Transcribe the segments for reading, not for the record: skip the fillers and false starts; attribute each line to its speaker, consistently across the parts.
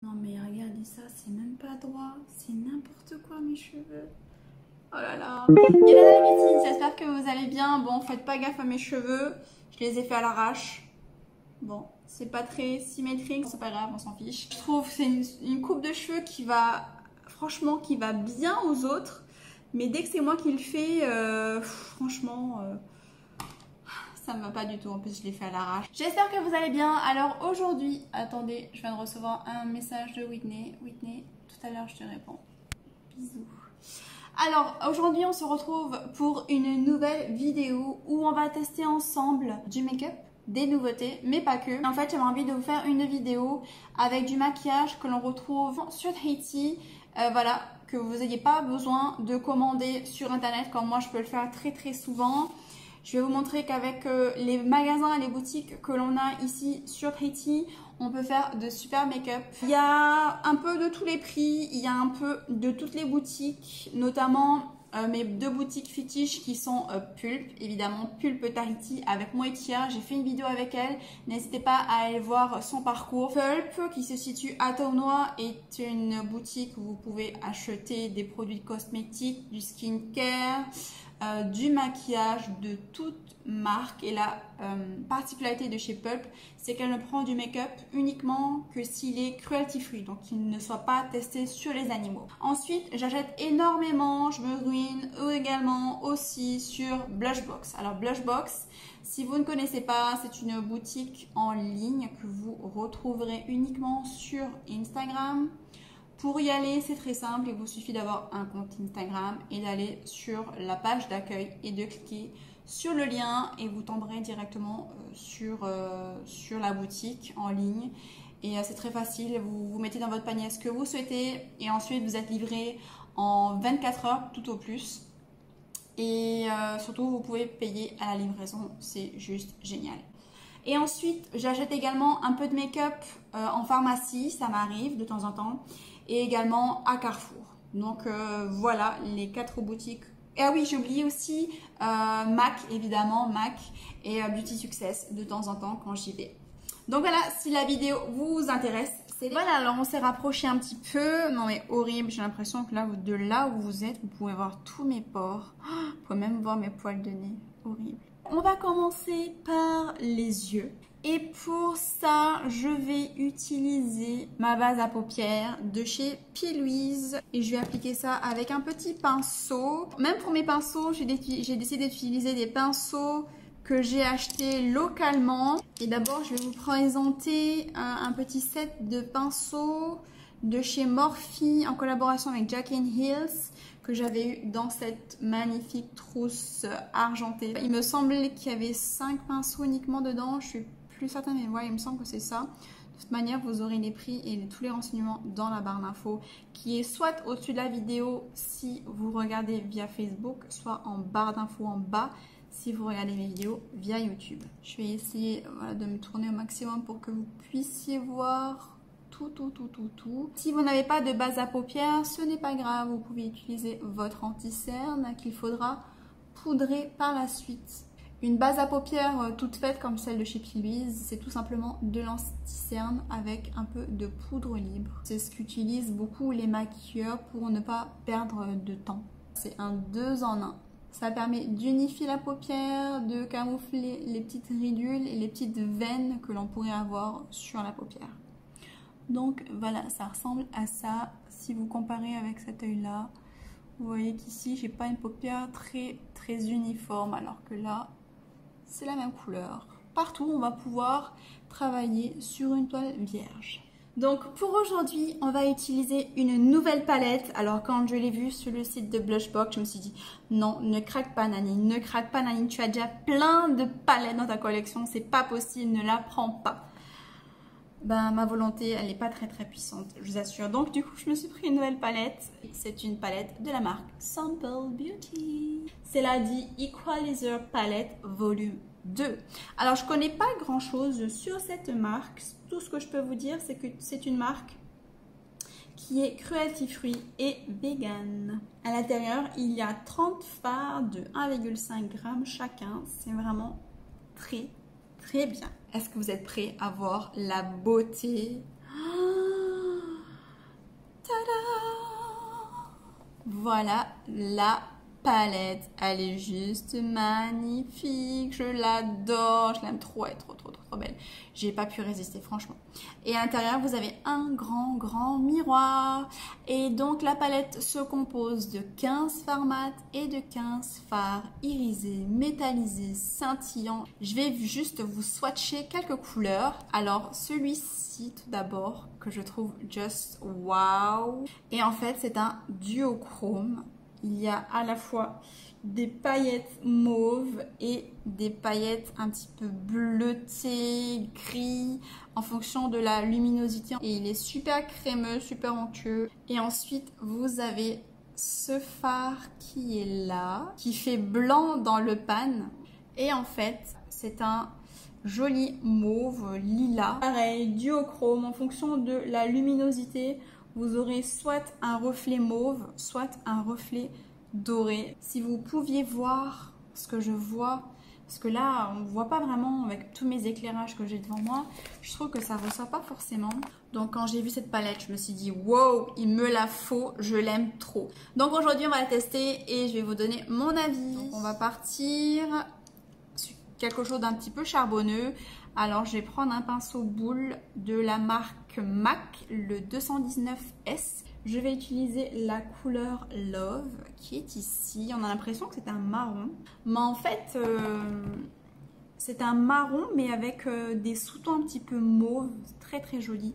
Speaker 1: Non mais regardez ça, c'est même pas droit, c'est n'importe quoi mes cheveux. Oh là là. Hello les amis, j'espère que vous allez bien. Bon, faites pas gaffe à mes cheveux, je les ai fait à l'arrache. Bon, c'est pas très symétrique, c'est pas grave, on s'en fiche. Je trouve que c'est une coupe de cheveux qui va, franchement, qui va bien aux autres. Mais dès que c'est moi qui le fais, franchement... ça me va pas du tout, en plus je l'ai fait à l'arrache. J'espère que vous allez bien. Alors aujourd'hui, attendez, je viens de recevoir un message de Whitney. Whitney, tout à l'heure je te réponds. Bisous. Alors aujourd'hui on se retrouve pour une nouvelle vidéo où on va tester ensemble du make-up, des nouveautés, mais pas que. En fait j'avais envie de vous faire une vidéo avec du maquillage que l'on retrouve sur Haiti. Voilà, que vous n'ayez pas besoin de commander sur internet comme moi je peux le faire très souvent. Je vais vous montrer qu'avec les magasins et les boutiques que l'on a ici sur Haiti, on peut faire de super make-up. Il y a un peu de tous les prix, il y a un peu de toutes les boutiques, notamment mes deux boutiques fétiches qui sont Pulp, évidemment Pulp Tahiti avec Moetia. J'ai fait une vidéo avec elle, n'hésitez pas à aller voir son parcours. Pulp qui se situe à Tournois est une boutique où vous pouvez acheter des produits cosmétiques, du skincare, du maquillage de toute marque. Et la particularité de chez Pulp, c'est qu'elle ne prend du make-up uniquement que s'il est cruelty free, donc qu'il ne soit pas testé sur les animaux. Ensuite, j'achète énormément, je me ruine également aussi sur Blushbox. Alors Blushbox, si vous ne connaissez pas, c'est une boutique en ligne que vous retrouverez uniquement sur Instagram. Pour y aller, c'est très simple, il vous suffit d'avoir un compte Instagram et d'aller sur la page d'accueil et de cliquer sur le lien et vous tomberez directement sur la boutique en ligne. Et c'est très facile, vous mettez dans votre panier ce que vous souhaitez et ensuite vous êtes livré en 24 heures tout au plus. Et surtout, vous pouvez payer à la livraison, c'est juste génial. Et ensuite, j'achète également un peu de make-up en pharmacie, ça m'arrive de temps en temps, et également à Carrefour. Donc voilà les 4 boutiques. Et ah oui, j'ai oublié aussi MAC, évidemment, MAC et Beauty Success de temps en temps quand j'y vais. Donc voilà, si la vidéo vous intéresse, c'est... Voilà, alors on s'est rapproché un petit peu. Non mais horrible, j'ai l'impression que là, de là où vous êtes, vous pouvez voir tous mes pores. Vous pouvez même voir mes poils de nez. Horrible. On va commencer par les yeux. Et pour ça, je vais utiliser ma base à paupières de chez P. Louise. Et je vais appliquer ça avec un petit pinceau. Même pour mes pinceaux, j'ai décidé d'utiliser des pinceaux que j'ai achetés localement. Et d'abord, je vais vous présenter un petit set de pinceaux de chez Morphe en collaboration avec Jack & Hills, que j'avais eu dans cette magnifique trousse argentée. Il me semblait qu'il y avait 5 pinceaux uniquement dedans, je suis plus certaine, mais ouais, il me semble que c'est ça. De toute manière, vous aurez les prix et tous les renseignements dans la barre d'infos, qui est soit au-dessus de la vidéo si vous regardez via Facebook, soit en barre d'infos en bas si vous regardez mes vidéos via YouTube. Je vais essayer de me tourner au maximum pour que vous puissiez voir tout. Si vous n'avez pas de base à paupières, ce n'est pas grave, vous pouvez utiliser votre anti-cerne qu'il faudra poudrer par la suite. Une base à paupières toute faite comme celle de chez P. Louise, c'est tout simplement de l'anti-cerne avec un peu de poudre libre. C'est ce qu'utilisent beaucoup les maquilleurs pour ne pas perdre de temps. C'est un 2 en 1. Ça permet d'unifier la paupière, de camoufler les petites ridules et les petites veines que l'on pourrait avoir sur la paupière. Donc voilà, ça ressemble à ça. Si vous comparez avec cet œil là, vous voyez qu'ici j'ai pas une paupière très uniforme, alors que là c'est la même couleur. Partout on va pouvoir travailler sur une toile vierge. Donc pour aujourd'hui, on va utiliser une nouvelle palette. Alors quand je l'ai vue sur le site de Blushbox, je me suis dit non, ne craque pas Nani, ne craque pas Nani, tu as déjà plein de palettes dans ta collection, c'est pas possible, ne la prends pas. Ben, ma volonté, elle n'est pas très puissante, je vous assure. Donc du coup, je me suis pris une nouvelle palette. C'est une palette de la marque Simple Beauty. C'est la The Equalizer Palette Volume 2. Alors, je connais pas grand chose sur cette marque. Tout ce que je peux vous dire, c'est que c'est une marque qui est cruelty free et vegan. À l'intérieur, il y a 30 fards de 1,5 g chacun. C'est vraiment très bien. Est-ce que vous êtes prêts à voir la beauté? Voilà la palette. Elle est juste magnifique. Je l'adore. Je l'aime trop. Elle est trop belle. J'ai pas pu résister, franchement. Et à l'intérieur, vous avez un grand miroir. Et donc, la palette se compose de 15 fards mat et de 15 fards irisés, métallisés, scintillants. Je vais juste vous swatcher quelques couleurs. Alors, celui-ci, tout d'abord, que je trouve just wow. Et en fait, c'est un duochrome. Il y a à la fois des paillettes mauves et des paillettes un petit peu bleutées, gris, en fonction de la luminosité. Et il est super crémeux, super onctueux. Et ensuite, vous avez ce fard qui est là, qui fait blanc dans le pan. Et en fait, c'est un joli mauve lilas. Pareil, duochrome, en fonction de la luminosité, vous aurez soit un reflet mauve, soit un reflet doré. Si vous pouviez voir ce que je vois, parce que là, on ne voit pas vraiment avec tous mes éclairages que j'ai devant moi, je trouve que ça ne ressort pas forcément. Donc quand j'ai vu cette palette, je me suis dit, wow, il me la faut, je l'aime trop. Donc aujourd'hui, on va la tester et je vais vous donner mon avis. Donc, on va partir sur quelque chose d'un petit peu charbonneux. Alors, je vais prendre un pinceau boule de la marque MAC, le 219S. Je vais utiliser la couleur Love qui est ici. On a l'impression que c'est un marron. Mais en fait, c'est un marron mais avec des sous-tons un petit peu mauve. Très joli.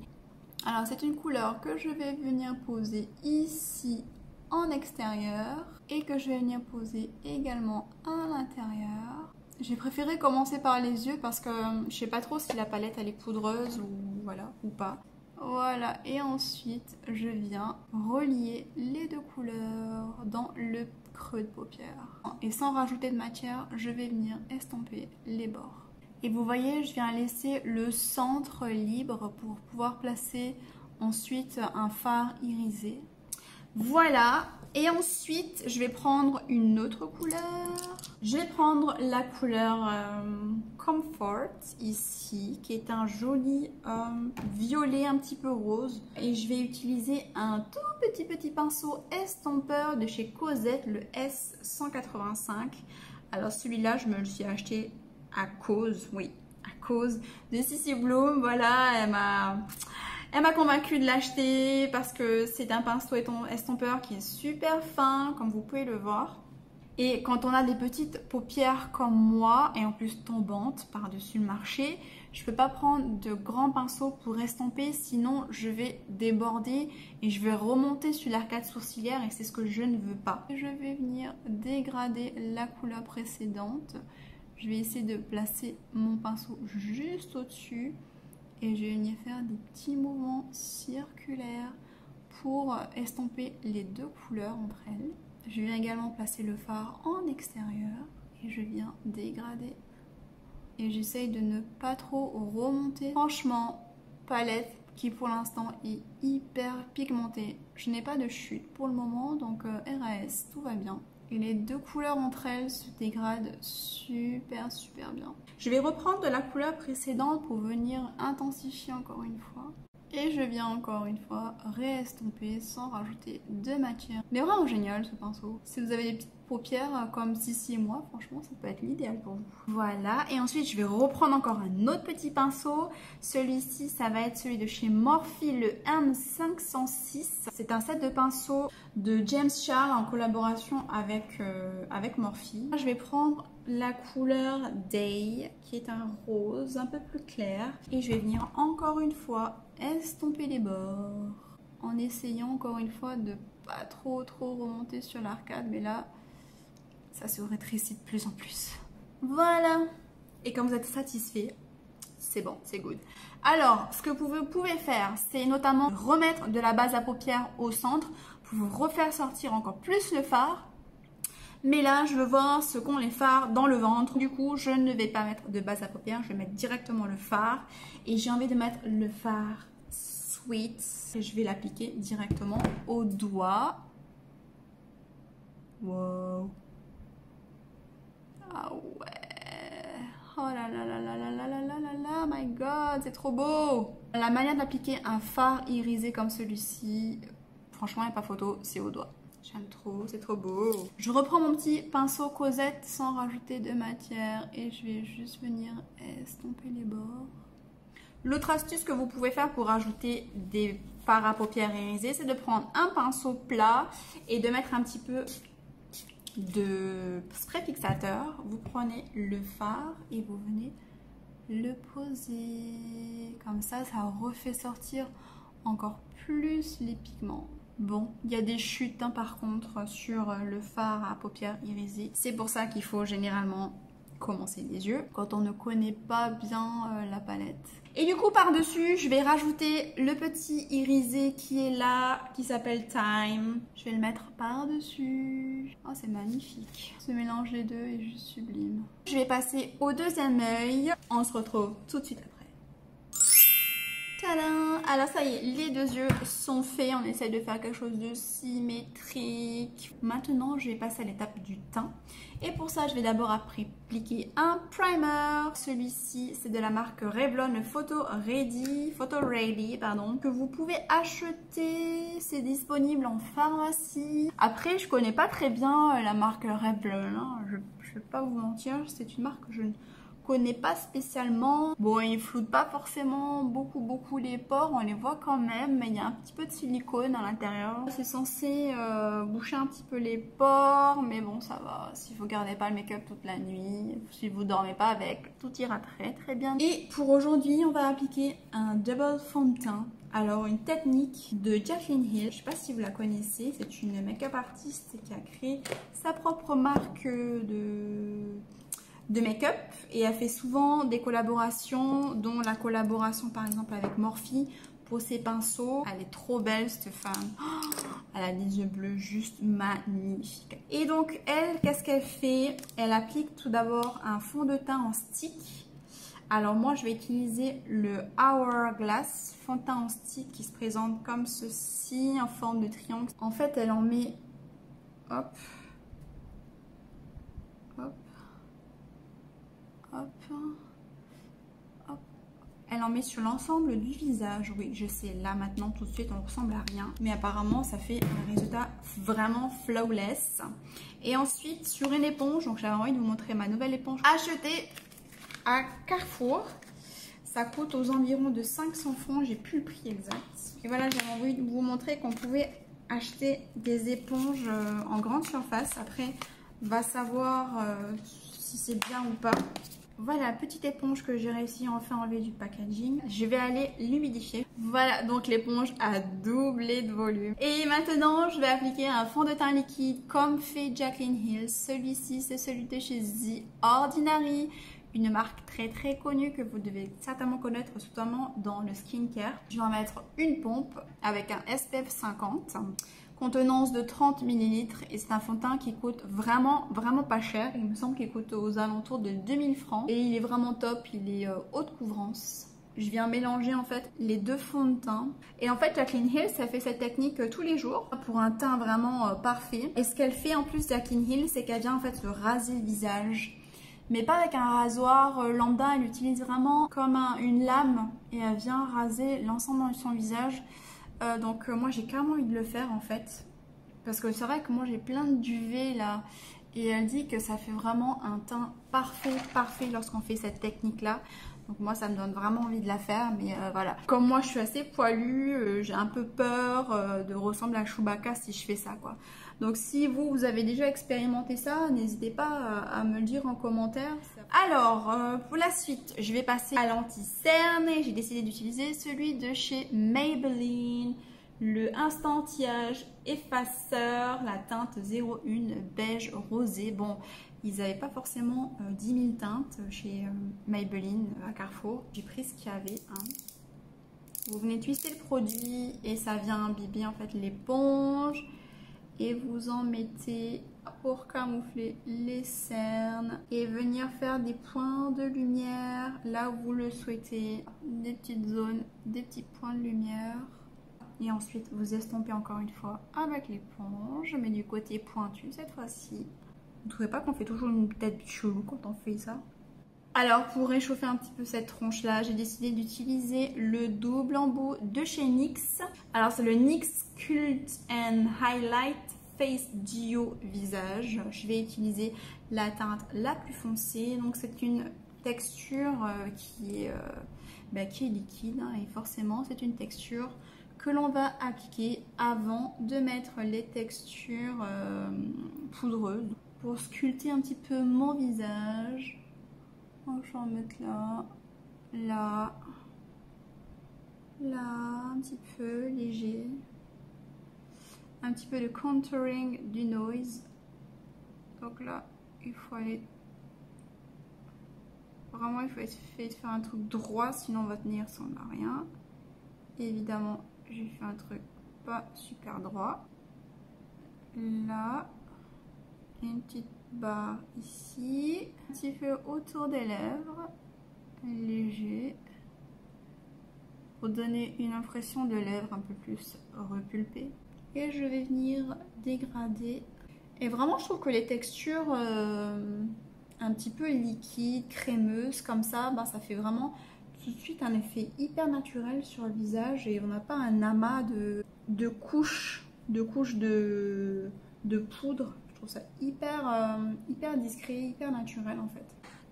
Speaker 1: Alors, c'est une couleur que je vais venir poser ici en extérieur. Et que je vais venir poser également à l'intérieur. J'ai préféré commencer par les yeux parce que je sais pas trop si la palette elle est poudreuse ou voilà ou pas. Voilà, et ensuite je viens relier les deux couleurs dans le creux de paupière. Et sans rajouter de matière, je vais venir estomper les bords. Et vous voyez, je viens laisser le centre libre pour pouvoir placer ensuite un fard irisé. Voilà, et ensuite je vais prendre une autre couleur. Je vais prendre la couleur Comfort ici, qui est un joli violet un petit peu rose. Et je vais utiliser un tout petit pinceau estompeur de chez Cosette, le S185. Alors celui-là, je me le suis acheté à cause de Sissy Bloom. Voilà, elle m'a convaincue de l'acheter parce que c'est un pinceau estompeur qui est super fin, comme vous pouvez le voir. Et quand on a des petites paupières comme moi, et en plus tombantes par-dessus le marché, je ne peux pas prendre de grands pinceaux pour estomper, sinon je vais déborder et je vais remonter sur l'arcade sourcilière et c'est ce que je ne veux pas. Je vais venir dégrader la couleur précédente. Je vais essayer de placer mon pinceau juste au-dessus. Et je vais venir faire des petits mouvements circulaires pour estomper les deux couleurs entre elles. Je viens également placer le fard en extérieur et je viens dégrader. Et j'essaye de ne pas trop remonter. Franchement, palette qui pour l'instant est hyper pigmentée. Je n'ai pas de chute pour le moment, donc RAS, tout va bien. Et les deux couleurs entre elles se dégradent super bien. Je vais reprendre de la couleur précédente pour venir intensifier encore une fois. Et je viens encore une fois réestomper sans rajouter de matière. Mais vraiment génial ce pinceau. Si vous avez des petites paupières comme Sissy et moi, franchement ça peut être l'idéal pour vous. Voilà, et ensuite je vais reprendre encore un autre petit pinceau. Celui-ci, ça va être celui de chez Morphe, le M506. C'est un set de pinceaux de James Charles en collaboration avec Morphe. Je vais prendre la couleur Day qui est un rose un peu plus clair. Et je vais venir encore une fois estomper les bords en essayant encore une fois de pas trop remonter sur l'arcade, mais là ça se rétrécit de plus en plus. Voilà, et quand vous êtes satisfait, c'est bon, c'est good. Alors ce que vous pouvez faire, c'est notamment remettre de la base à paupières au centre pour vous refaire sortir encore plus le fard. Mais là, je veux voir ce qu'ont les fards dans le ventre. Du coup, je ne vais pas mettre de base à paupières. Je vais mettre directement le fard. Et j'ai envie de mettre le fard Sweet. Et je vais l'appliquer directement au doigt. Wow. Ah ouais. Oh là là là là là là là là là là. My God, c'est trop beau. La manière d'appliquer un fard irisé comme celui-ci, franchement, il n'y a pas photo, c'est au doigt. J'aime trop, c'est trop beau. Je reprends mon petit pinceau Cosette sans rajouter de matière et je vais juste venir estomper les bords. L'autre astuce que vous pouvez faire pour rajouter des fards à paupières irisés, c'est de prendre un pinceau plat et de mettre un petit peu de spray fixateur. Vous prenez le fard et vous venez le poser. Comme ça, ça refait sortir encore plus les pigments. Bon, il y a des chutes par contre sur le fard à paupières irisées. C'est pour ça qu'il faut généralement commencer les yeux quand on ne connaît pas bien la palette. Et du coup par-dessus, je vais rajouter le petit irisé qui est là, qui s'appelle Time. Je vais le mettre par-dessus. Oh, c'est magnifique. Ce mélange des deux est juste sublime. Je vais passer au deuxième œil. On se retrouve tout de suite après. Tadam! Alors ça y est, les deux yeux sont faits. On essaie de faire quelque chose de symétrique. Maintenant, je vais passer à l'étape du teint. Et pour ça, je vais d'abord appliquer un primer. Celui-ci, c'est de la marque Revlon Photo Ready, que vous pouvez acheter. C'est disponible en pharmacie. Après, je connais pas très bien la marque Revlon. Hein. Je vais pas vous mentir, c'est une marque que je ne connais pas spécialement. Bon, ils floutent pas forcément beaucoup les pores, on les voit quand même, mais il y a un petit peu de silicone à l'intérieur. C'est censé boucher un petit peu les pores, mais bon, ça va. Si vous gardez pas le make-up toute la nuit, si vous dormez pas avec, tout ira très bien. Et pour aujourd'hui, on va appliquer un double fond de teint. Alors, une technique de Jaclyn Hill, je sais pas si vous la connaissez, c'est une make-up artiste qui a créé sa propre marque de make-up et elle fait souvent des collaborations, dont la collaboration par exemple avec Morphe pour ses pinceaux. Elle est trop belle cette femme. Oh, elle a des yeux bleus juste magnifiques. Et donc elle, qu'est-ce qu'elle fait? Elle applique tout d'abord un fond de teint en stick. Alors moi je vais utiliser le Hourglass fond de teint en stick qui se présente comme ceci en forme de triangle. En fait elle en met, hop, hop, hop, hop. Elle en met sur l'ensemble du visage. Oui, je sais, là maintenant tout de suite on ressemble à rien. Mais apparemment ça fait un résultat vraiment flawless. Et ensuite sur une éponge, donc j'avais envie de vous montrer ma nouvelle éponge achetée à Carrefour. Ça coûte aux environs de 500 francs, j'ai plus le prix exact. Et voilà, j'avais envie de vous montrer qu'on pouvait acheter des éponges en grande surface. Après, va savoir si c'est bien ou pas. Voilà, petite éponge que j'ai réussi à enfin enlever du packaging. Je vais aller l'humidifier. Voilà, donc l'éponge a doublé de volume. Et maintenant, je vais appliquer un fond de teint liquide comme fait Jaclyn Hill. Celui-ci, c'est celui de chez The Ordinary. Une marque très connue que vous devez certainement connaître, notamment dans le skincare. Je vais en mettre une pompe avec un SPF 50. Contenance de 30 ml et c'est un fond de teint qui coûte vraiment pas cher. Il me semble qu'il coûte aux alentours de 2000 francs et il est vraiment top, il est haute couvrance. Je viens mélanger en fait les deux fonds de teint. Et en fait Jaclyn Hill, ça fait cette technique tous les jours pour un teint vraiment parfait. Et ce qu'elle fait en plus Jaclyn Hill, c'est qu'elle vient en fait se raser le visage. Mais pas avec un rasoir lambda, elle utilise vraiment comme une lame et elle vient raser l'ensemble de son visage. Donc moi j'ai carrément envie de le faire en fait. Parce que c'est vrai que moi j'ai plein de duvet là. Et elle dit que ça fait vraiment un teint parfait lorsqu'on fait cette technique là. Donc moi ça me donne vraiment envie de la faire. Mais voilà. Comme moi je suis assez poilue, j'ai un peu peur de ressembler à Chewbacca si je fais ça quoi. Donc si vous avez déjà expérimenté ça, n'hésitez pas à me le dire en commentaire. Alors pour la suite, je vais passer à l'anti-cerne et j'ai décidé d'utiliser celui de chez Maybelline. Le Instantiage Effaceur, la teinte 01 beige rosé. Bon, ils n'avaient pas forcément 10 000 teintes chez Maybelline à Carrefour. J'ai pris ce qu'il y avait. Hein. Vous venez twister le produit et ça vient imbiber en fait l'éponge. Et vous en mettez pour camoufler les cernes et venir faire des points de lumière là où vous le souhaitez. Des petites zones, des petits points de lumière. Et ensuite, vous estompez encore une fois avec l'éponge, mais du côté pointu cette fois-ci. Vous ne trouvez pas qu'on fait toujours une tête chelou quand on fait ça? Alors, pour réchauffer un petit peu cette tronche-là, j'ai décidé d'utiliser le double embout de chez NYX. Alors, c'est le NYX Cult and Highlight Face Duo Visage. Je vais utiliser la teinte la plus foncée. Donc c'est une texture qui est liquide, hein, et forcément c'est une texture que l'on va appliquer avant de mettre les textures poudreuses pour sculpter un petit peu mon visage. Donc, je vais en mettre là, là, là, un petit peu léger, un petit peu de contouring du nose. Donc là il faut aller vraiment, il faut essayer de faire un truc droit, sinon on va tenir sans rien. Et évidemment j'ai fait un truc pas super droit. Là, une petite barre ici, un petit peu autour des lèvres, léger, pour donner une impression de lèvres un peu plus repulpées. Et je vais venir dégrader. Et vraiment je trouve que les textures un petit peu liquides, crémeuses comme ça, ça fait vraiment tout de suite un effet hyper naturel sur le visage et on n'a pas un amas de couches de poudre. Je trouve ça hyper discret, hyper naturel en fait.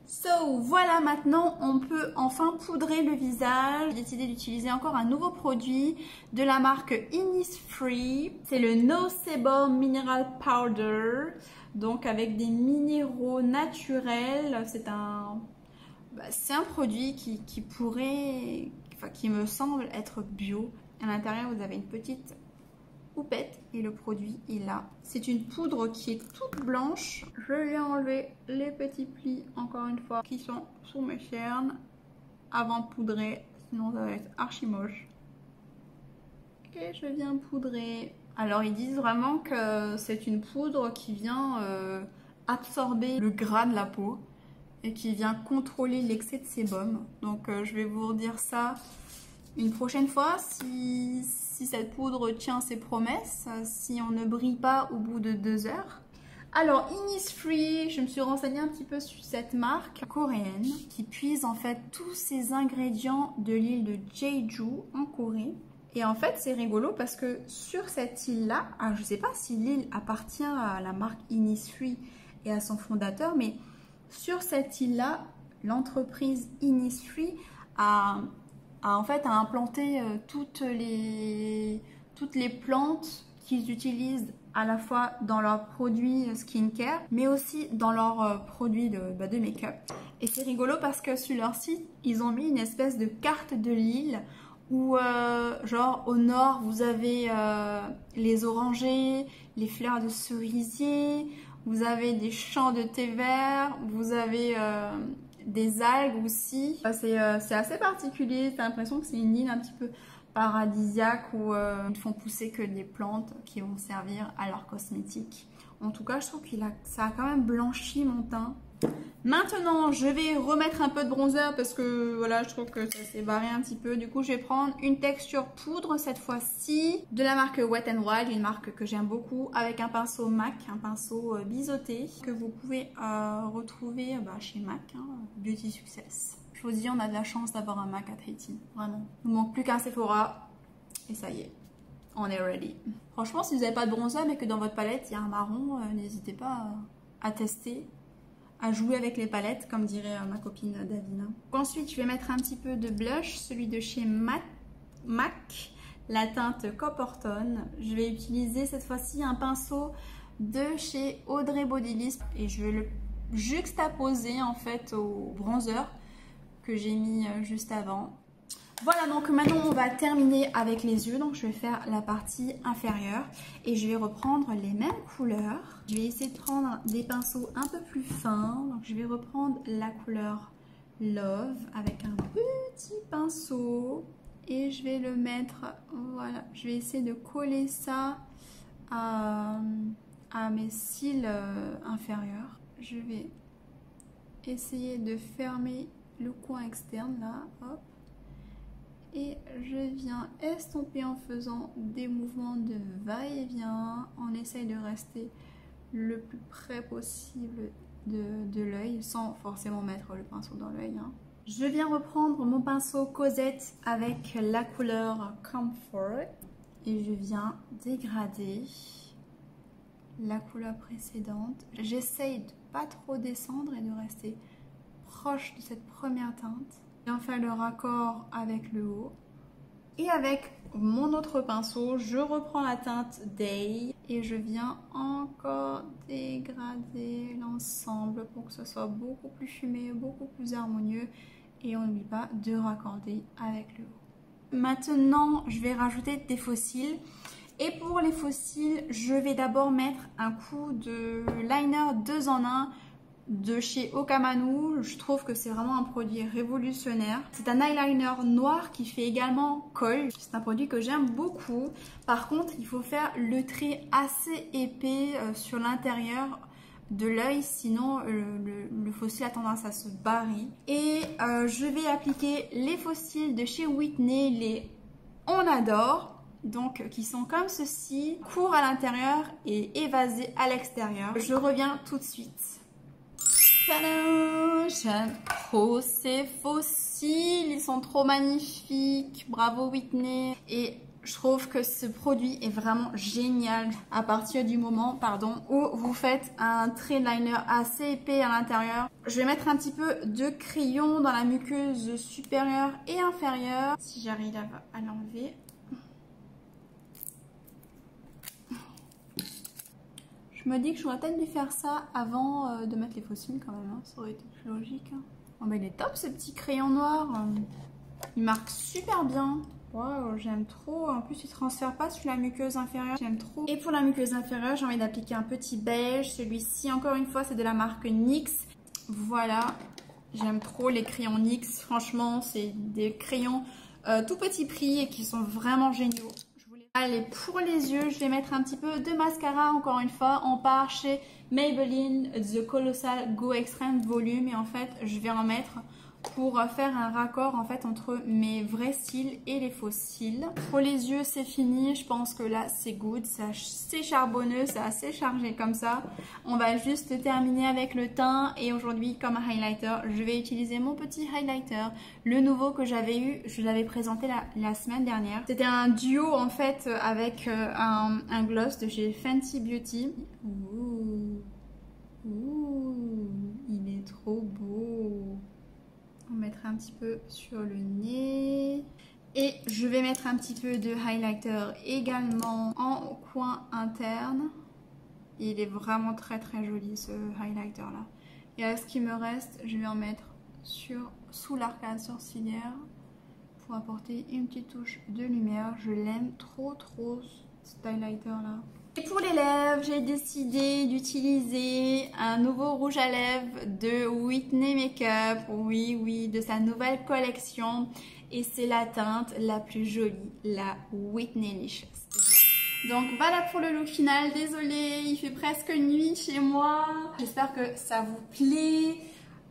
Speaker 1: So voilà, maintenant on peut enfin poudrer le visage. J'ai décidé d'utiliser encore un nouveau produit de la marque Innisfree. C'est le No Sebum Mineral Powder. Donc avec des minéraux naturels. C'est un produit qui me semble être bio. À l'intérieur vous avez une petite houppette et le produit est là. C'est une poudre qui est toute blanche. Je vais enlever les petits plis encore une fois qui sont sous mes cernes avant de poudrer, sinon ça va être archi moche. Et je viens poudrer. Alors ils disent vraiment que c'est une poudre qui vient absorber le gras de la peau et qui vient contrôler l'excès de sébum. Donc je vais vous redire ça une prochaine fois si cette poudre tient ses promesses, si on ne brille pas au bout de 2 heures. Alors Innisfree, je me suis renseignée un petit peu sur cette marque coréenne qui puise en fait tous ses ingrédients de l'île de Jeju en Corée. Et en fait c'est rigolo parce que sur cette île là, je ne sais pas si l'île appartient à la marque Innisfree et à son fondateur, mais sur cette île là, l'entreprise Innisfree a implanté toutes les plantes qu'ils utilisent à la fois dans leurs produits skincare, mais aussi dans leurs produits de make-up. Et c'est rigolo parce que sur leur site, ils ont mis une espèce de carte de l'île où, genre, au nord, vous avez les orangers, les fleurs de cerisier, vous avez des champs de thé vert, vous avez des algues aussi. C'est assez particulier, t'as l'impression que c'est une île un petit peu paradisiaque où ils ne font pousser que des plantes qui vont servir à leurs cosmétiques. En tout cas, je trouve que ça a quand même blanchi mon teint. Maintenant, je vais remettre un peu de bronzer parce que voilà, je trouve que ça s'est barré un petit peu. Du coup, je vais prendre une texture poudre cette fois-ci de la marque Wet n Wild, une marque que j'aime beaucoup, avec un pinceau MAC, un pinceau biseauté que vous pouvez retrouver chez MAC, hein, Beauty Success. Je vous dis, on a de la chance d'avoir un MAC à Tahiti, vraiment. Il ne manque plus qu'un Sephora et ça y est, on est ready. Franchement, si vous n'avez pas de bronzer mais que dans votre palette il y a un marron, n'hésitez pas à tester, à jouer avec les palettes, comme dirait ma copine Davina. Ensuite, je vais mettre un petit peu de blush, celui de chez MAC, la teinte Coppertone. Je vais utiliser cette fois-ci un pinceau de chez Audrey Bodylist et je vais le juxtaposer en fait au bronzer que j'ai mis juste avant. Voilà, donc maintenant on va terminer avec les yeux. Donc je vais faire la partie inférieure et je vais reprendre les mêmes couleurs. Je vais essayer de prendre des pinceaux un peu plus fins. Donc je vais reprendre la couleur Love avec un petit pinceau et je vais le mettre, voilà, je vais essayer de coller ça à mes cils inférieurs. Je vais essayer de fermer le coin externe là, hop. Et je viens estomper en faisant des mouvements de va-et-vient. On essaye de rester le plus près possible de l'œil sans forcément mettre le pinceau dans l'œil. Hein. Je viens reprendre mon pinceau Cosette avec la couleur Comfort et je viens dégrader la couleur précédente. J'essaye de pas trop descendre et de rester proche de cette première teinte. Bien faire le raccord avec le haut. Et avec mon autre pinceau, je reprends la teinte Day et je viens encore dégrader l'ensemble pour que ce soit beaucoup plus fumé, beaucoup plus harmonieux. Et on n'oublie pas de raccorder avec le haut. Maintenant, je vais rajouter des faux cils. Et pour les faux cils, je vais d'abord mettre un coup de liner 2 en 1 de chez Okamanu. Je trouve que c'est vraiment un produit révolutionnaire. C'est un eyeliner noir qui fait également colle. C'est un produit que j'aime beaucoup. Par contre, il faut faire le trait assez épais sur l'intérieur de l'œil, sinon le faux cil a tendance à se barrer. Et je vais appliquer les faux cils de chez Whitney, les On Adore. Donc qui sont comme ceci, courts à l'intérieur et évasés à l'extérieur. Je reviens tout de suite. Tadam! J'aime trop ces faux cils, ils sont trop magnifiques, bravo Whitney. Et je trouve que ce produit est vraiment génial à partir du moment où vous faites un trait liner assez épais à l'intérieur. Je vais mettre un petit peu de crayon dans la muqueuse supérieure et inférieure, si j'arrive à l'enlever. Je me dis que j'aurais peut-être dû faire ça avant de mettre les faux cils quand même, hein. Ça aurait été plus logique. Hein. Oh bah il est top ce petit crayon noir, il marque super bien. Waouh, j'aime trop. En plus, il ne transfère pas sur la muqueuse inférieure. J'aime trop. Et pour la muqueuse inférieure, j'ai envie d'appliquer un petit beige. Celui-ci, encore une fois, c'est de la marque NYX. Voilà. J'aime trop les crayons NYX. Franchement, c'est des crayons tout petit prix et qui sont vraiment géniaux. Allez, pour les yeux, je vais mettre un petit peu de mascara. Encore une fois, on part chez Maybelline The Colossal Go Extreme Volume. Et en fait, je vais en mettre pour faire un raccord en fait entre mes vrais cils et les faux cils. Pour les yeux, c'est fini. Je pense que là, c'est good. C'est charbonneux, c'est assez chargé comme ça. On va juste terminer avec le teint. Et aujourd'hui, comme highlighter, je vais utiliser mon petit highlighter. Le nouveau que j'avais eu, je l'avais présenté la semaine dernière. C'était un duo en fait avec un gloss de chez Fenty Beauty. Ouh, ouh, il est trop beau. On mettra un petit peu sur le nez. Et je vais mettre un petit peu de highlighter également en coin interne. Il est vraiment très très joli ce highlighter là. Et à ce qui me reste, je vais en mettre sous l'arcade sourcilière pour apporter une petite touche de lumière. Je l'aime trop cet highlighter là. Et pour les lèvres, j'ai décidé d'utiliser un nouveau rouge à lèvres de Whitney Makeup. Oui, de sa nouvelle collection. Et c'est la teinte la plus jolie, la Whitneylicious. Donc voilà pour le look final. Désolée, il fait presque nuit chez moi. J'espère que ça vous plaît.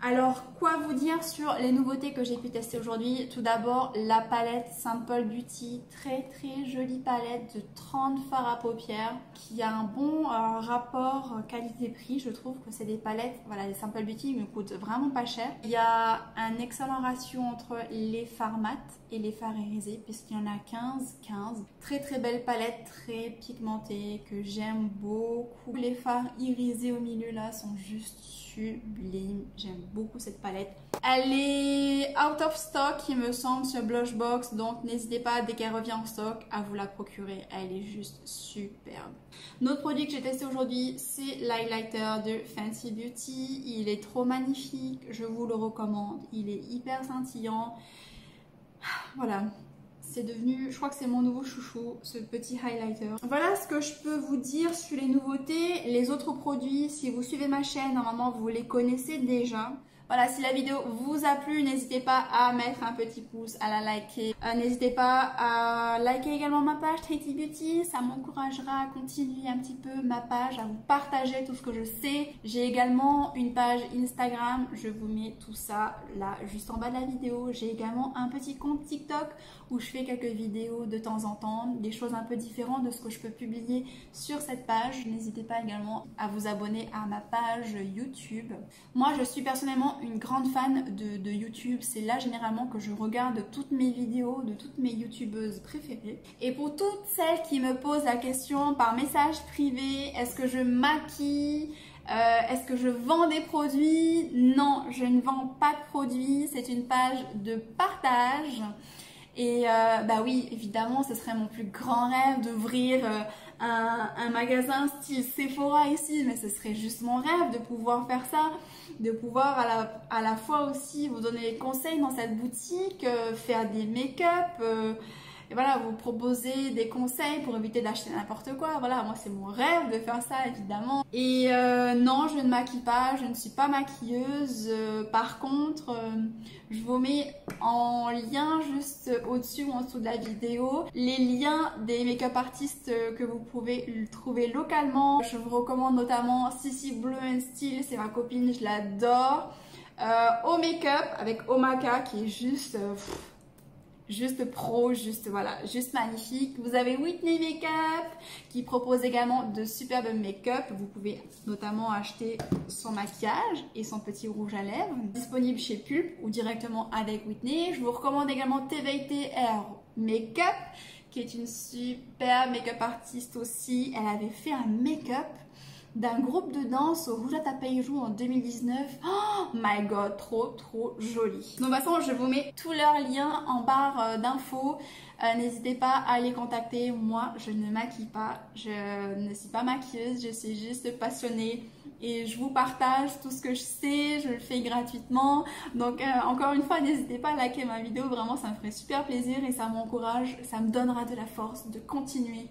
Speaker 1: Alors, quoi vous dire sur les nouveautés que j'ai pu tester aujourd'hui? Tout d'abord, la palette Simple Beauty, très jolie palette de 30 fards à paupières qui a un bon rapport qualité-prix. Je trouve que c'est des palettes, voilà, les Simple Beauty me coûtent vraiment pas cher. Il y a un excellent ratio entre les fards mat et les fards irisés puisqu'il y en a 15. Très belle palette, très pigmentée que j'aime beaucoup. Les fards irisés au milieu là sont juste sublimes. J'aime beaucoup cette palette. Elle est out of stock il me semble sur Blushbox, donc n'hésitez pas dès qu'elle revient en stock à vous la procurer. Elle est juste superbe. Notre produit que j'ai testé aujourd'hui, c'est l'highlighter de Fenty Beauty. Il est trop magnifique, je vous le recommande. Il est hyper scintillant. Voilà. C'est devenu, je crois que c'est mon nouveau chouchou, ce petit highlighter. Voilà ce que je peux vous dire sur les nouveautés. Les autres produits, si vous suivez ma chaîne, normalement vous les connaissez déjà. Voilà, si la vidéo vous a plu, n'hésitez pas à mettre un petit pouce, à la liker. N'hésitez pas à liker également ma page Fenty Beauty, ça m'encouragera à continuer un petit peu ma page, à vous partager tout ce que je sais. J'ai également une page Instagram, je vous mets tout ça là juste en bas de la vidéo. J'ai également un petit compte TikTok où je fais quelques vidéos de temps en temps, des choses un peu différentes de ce que je peux publier sur cette page. N'hésitez pas également à vous abonner à ma page YouTube. Moi, je suis personnellement vraiment une grande fan de YouTube. C'est là généralement que je regarde toutes mes vidéos de toutes mes youtubeuses préférées. Et pour toutes celles qui me posent la question par message privé, est-ce que je maquille? Est-ce que je vends des produits? Non, je ne vends pas de produits. C'est une page de partage. Et bah oui, évidemment, ce serait mon plus grand rêve d'ouvrir un magasin style Sephora ici, mais ce serait juste mon rêve de pouvoir faire ça, de pouvoir à la fois aussi vous donner des conseils dans cette boutique, faire des make-up, et voilà, vous proposer des conseils pour éviter d'acheter n'importe quoi. Voilà, moi c'est mon rêve de faire ça évidemment. Et non, je ne maquille pas, je ne suis pas maquilleuse. Par contre, je vous mets en lien juste au-dessus ou en dessous de la vidéo les liens des make-up artistes que vous pouvez trouver localement. Je vous recommande notamment Sissi Bleu & Style, c'est ma copine, je l'adore. Au make-up avec Omaka qui est juste pro, juste voilà, juste magnifique. Vous avez Whitney Makeup qui propose également de superbes make-up. Vous pouvez notamment acheter son maquillage et son petit rouge à lèvres. Disponible chez Pulp ou directement avec Whitney. Je vous recommande également TVT Air Makeup qui est une super make-up artiste aussi. Elle avait fait un make-up d'un groupe de danse au Rouge à Tapaïjou en 2019. Oh my god, trop joli. Donc de toute façon, je vous mets tous leurs liens en barre d'infos. N'hésitez pas à les contacter. Moi, je ne maquille pas, je ne suis pas maquilleuse, je suis juste passionnée et je vous partage tout ce que je sais, je le fais gratuitement. Donc encore une fois, n'hésitez pas à liker ma vidéo, vraiment ça me ferait super plaisir et ça m'encourage, ça me donnera de la force de continuer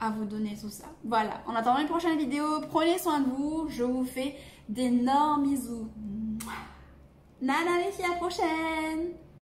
Speaker 1: à vous donner tout ça. Voilà, en attendant une prochaine vidéo, prenez soin de vous, je vous fais d'énormes bisous. Nana les filles, à la prochaine!